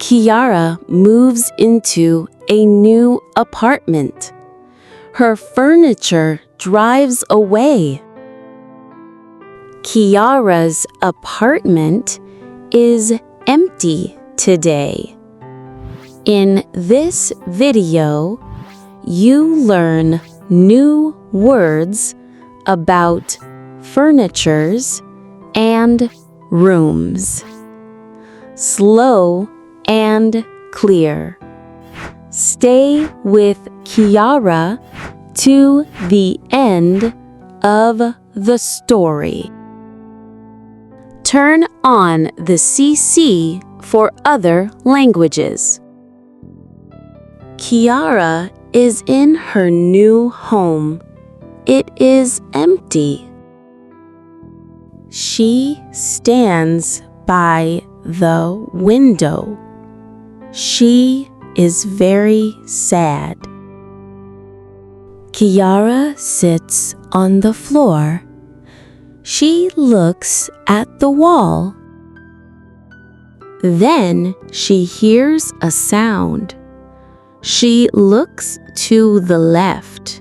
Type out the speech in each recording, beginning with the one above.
Kiara moves into a new apartment. Her furniture drives away. Kiara's apartment is empty today. In this video, you learn new words about furnitures and rooms. Slow and clear. Stay with Kiara to the end of the story. Turn on the CC for other languages. Kiara is in her new home. It is empty. She stands by the window. She is very sad. Kiara sits on the floor. She looks at the wall. Then she hears a sound. She looks to the left.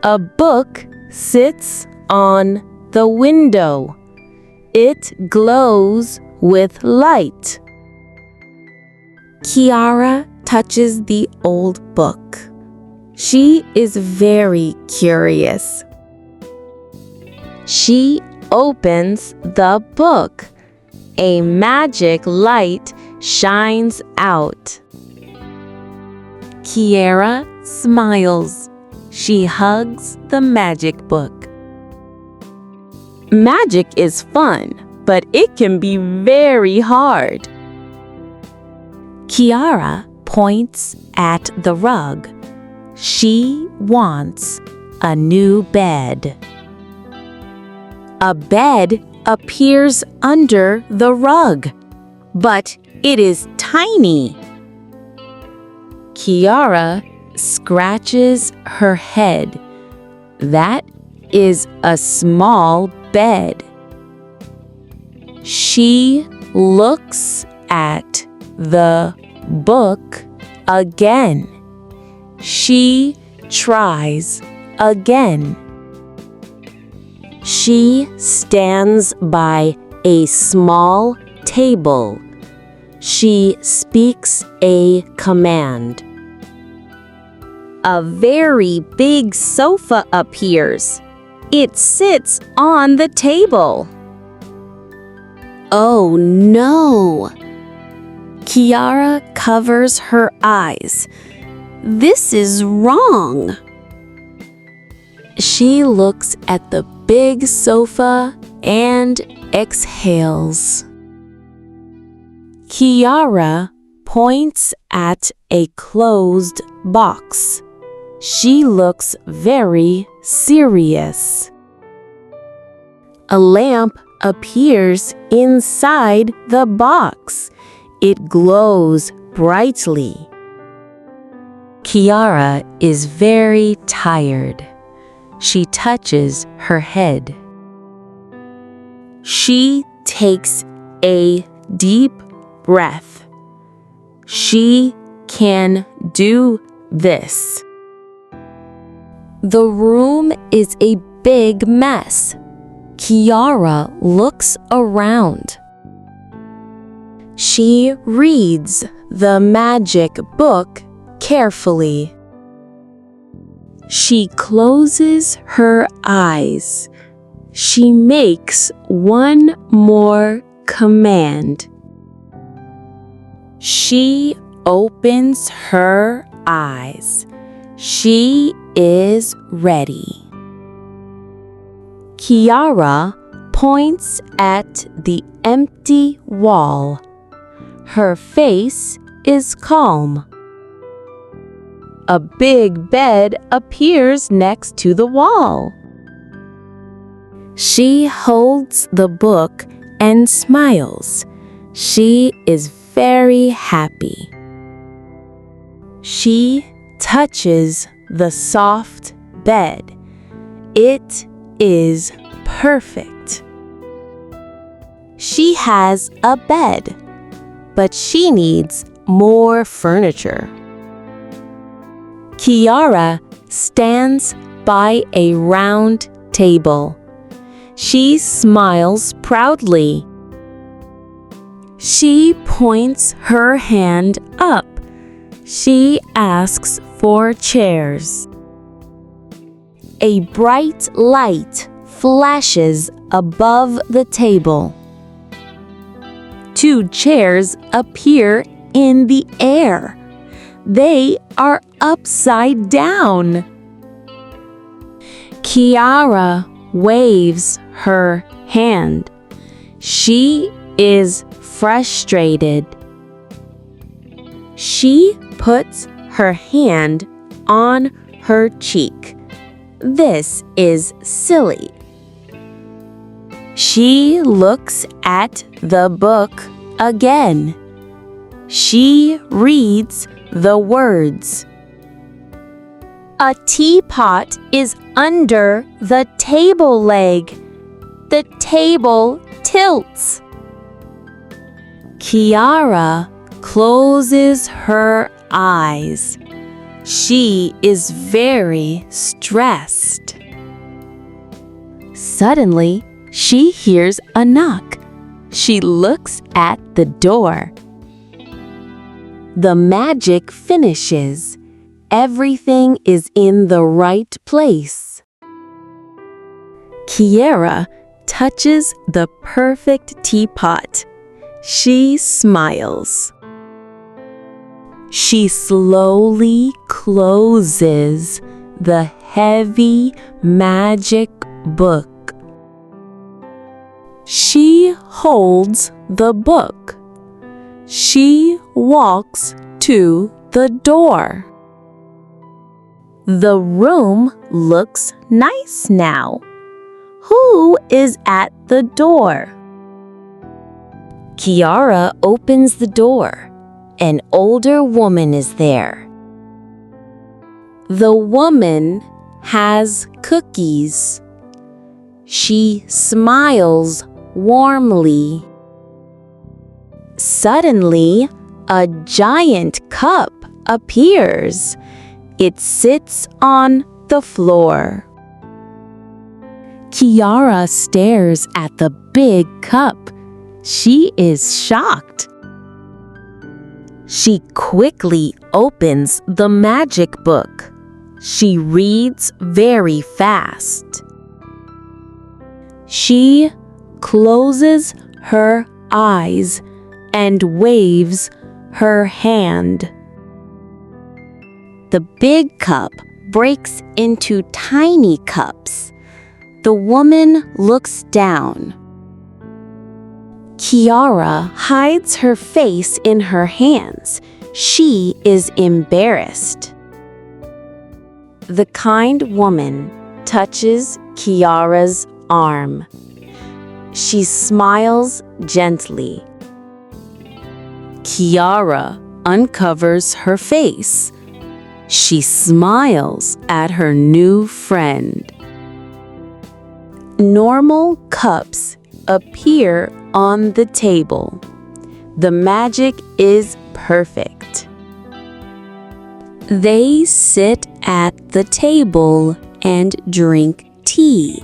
A book sits on the window. It glows with light. Kiara touches the old book. She is very curious. She opens the book. A magic light shines out. Kiara smiles. She hugs the magic book. Magic is fun, but it can be very hard. Kiara points at the rug. She wants a new bed. A bed appears under the rug, but it is tiny. Kiara scratches her head. That is a small bed. She looks at the book again. She tries again. She stands by a small table. She speaks a command. A very big sofa appears. It sits on the table. Oh no! Kiara covers her eyes. This is wrong. She looks at the big sofa and exhales. Kiara points at a closed box. She looks very serious. A lamp appears inside the box. It glows brightly. Kiara is very tired. She touches her head. She takes a deep breath. She can do this. The room is a big mess. Kiara looks around. She reads the magic book carefully. She closes her eyes. She makes one more command. She opens her eyes. She is ready. Kiara points at the empty wall. Her face is calm. A big bed appears next to the wall. She holds the book and smiles. She is very happy. She touches the soft bed. It is perfect. She has a bed. but she needs more furniture. Kiara stands by a round table. She smiles proudly. She points her hand up. She asks for chairs. A bright light flashes above the table. 2 chairs appear in the air. They are upside down. Kiara waves her hand. She is frustrated. She puts her hand on her cheek. This is silly. She looks at the book again. She reads the words. A teapot is under the table leg. The table tilts. Kiara closes her eyes. She is very stressed. Suddenly, she hears a knock. She looks at the door. The magic finishes. Everything is in the right place. Kiara touches the perfect teapot. She smiles. She slowly closes the heavy magic book. She holds the book. She walks to the door. The room looks nice now. Who is at the door? Kiara opens the door. An older woman is there. The woman has cookies. She smiles warmly. Suddenly, a giant cup appears. It sits on the floor. Kiara stares at the big cup. She is shocked. She quickly opens the magic book. She reads very fast. She closes her eyes and waves her hand. The big cup breaks into tiny cups. The woman looks down. Kiara hides her face in her hands. She is embarrassed. The kind woman touches Kiara's arm. She smiles gently. Kiara uncovers her face. She smiles at her new friend. Normal cups appear on the table. The magic is perfect. They sit at the table and drink tea.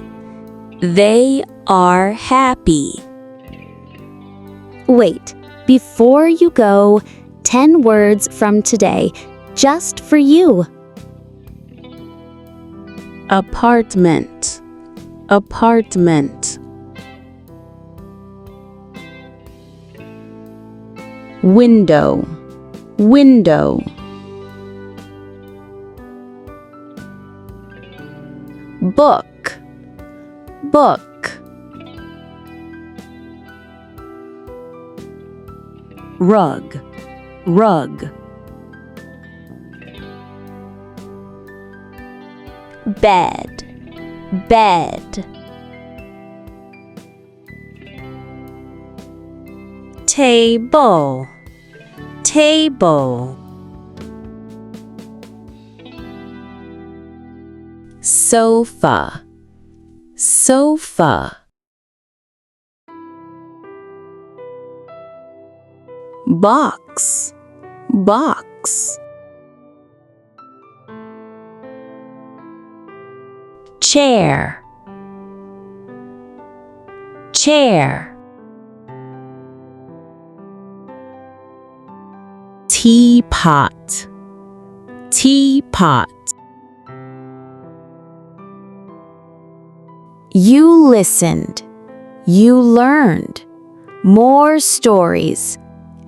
They are happy. Wait, before you go, 10 words from today, just for you. Apartment, apartment. Window, window. Book, book. Rug, rug. Bed, bed. Table, table. Sofa, sofa. box, box. Chair, chair. Teapot, teapot. You listened, you learned. More stories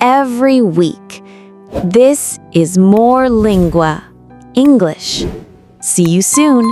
every week. This is More Lingua, English. See you soon.